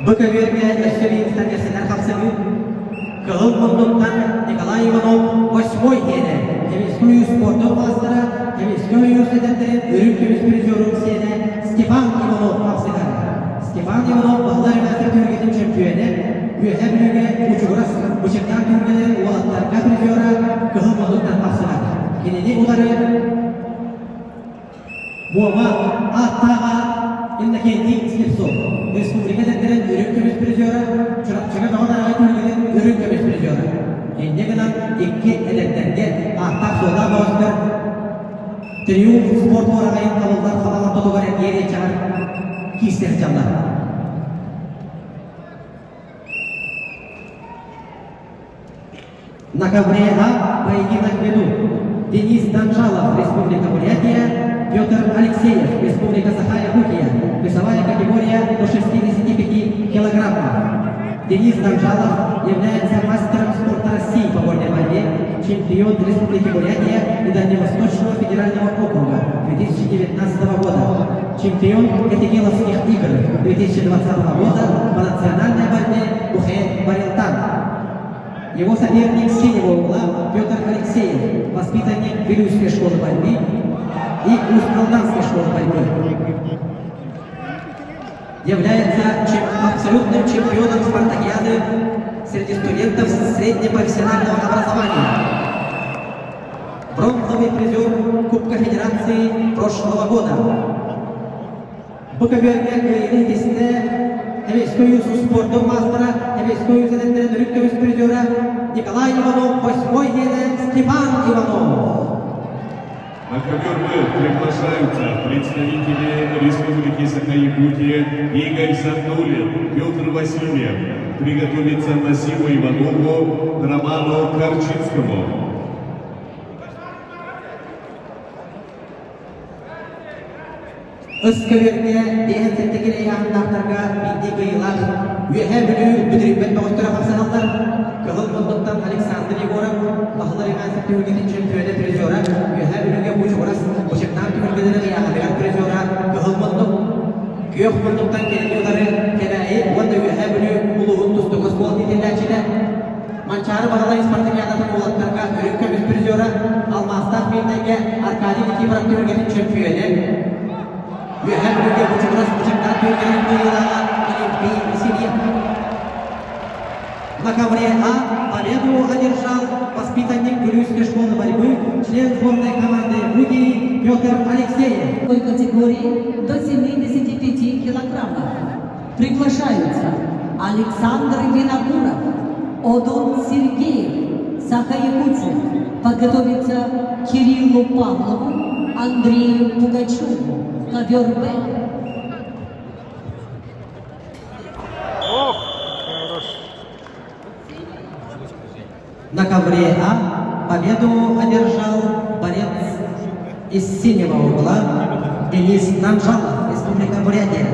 БКВРге Эшевин станциясынан хапсыгы, Кылым Мондуктан Николай Иванов 8-й еді. Темескую спорттық мастера, Темескую университеттері өрік кемес призеру сені Степан Иванов хапсыгар. Степан Иванов бағлар мәсір түргетін чемпионы, үйәһә білуге ұчығырас бұшықтан түргені олаттарға призера Кылым Мондуктан хапсыгар. Кенеде ұлары Буама Аттаға Иннокентий Слепцов. Республика дәттірін өрік кемес призера, Чыға дағаларға түргені өрік кемес призера. Ендегінен екі әдеттерге ақтақ сода бағыстыр Триумф спорт орағайын қабылдар қабалан тұтуғар ере чағар кейістер жамдар. На ковре А поединок ведут Денис Данжалов, Республика Бурятия, Петр Алексеев, Республика Саха-Якутия, весовая категория до 65 килограммов. Денис Данжалов является мастером спорта России по горной борьбе, чемпион Республики Бурятия и Дальневосточного федерального округа 2019 года, чемпион Этигеловских игр 2020 года по национальной борьбе Бухе-Барелтан. Его соперник синего угла Петр Алексеев, воспитанник Вилюйской школы борьбы и Усть-Молдавской школы борьбы. Является абсолютным чемпионом спартакиады среди студентов среднепрофессионального образования. Бронзовый призер Кубка Федерации прошлого года. БКВРге күйінесінде Темескую спорттық мастера, Темескую зәдеттерін өрік кемес призера Николай Иванов, 8-й еді Степан Иванов. На ковер Б приглашаются представители Республики Саха-Якутия Игорь Сандулин, Петр Васильев. Приготовиться Насиму Иванову, Роману Корчинскому. Өскөверге дейін сәттекелі яғындақтарға бейді қиылар. Үйәһә білі бүдірекпен бағыстыра қапсаналар. Кылым Мондуктан Александр Егоров, бағылар емәсіп түйілгетін чемпионы призера. Үйәһә біліге бұшығырас, бұшықтан түйілгедері яғындығар призера Кылым Мондук. Күйек Мондуктан келені ұлары кәбәйі, онда үйәһә білі ұлығын тұстығы спол детелдәчілі. Манчары бағалай спартакиадатын олаттарға өрік көмес призера Алмастақ бейіндегі Аркадий Никифоров түйілгетін чемпионы. Үйәһә біліге бұшығырас, бұшықтан түйілгетін бұйылаға Олимпий Васильев. На ковре А победу одержал воспитанник Вилюйской школы борьбы, член сборной команды Гудии Петр Алексеев. В категории до 75 килограммов приглашаются Александр Винокуров, Одон Сергеев, Саха-Якутия. Подготовиться Кириллу Павлову, Андрею Пугачеву. Ковер Б. На ковре А победу одержал борец из синего угла Денис Данжалов, Республика Бурятия.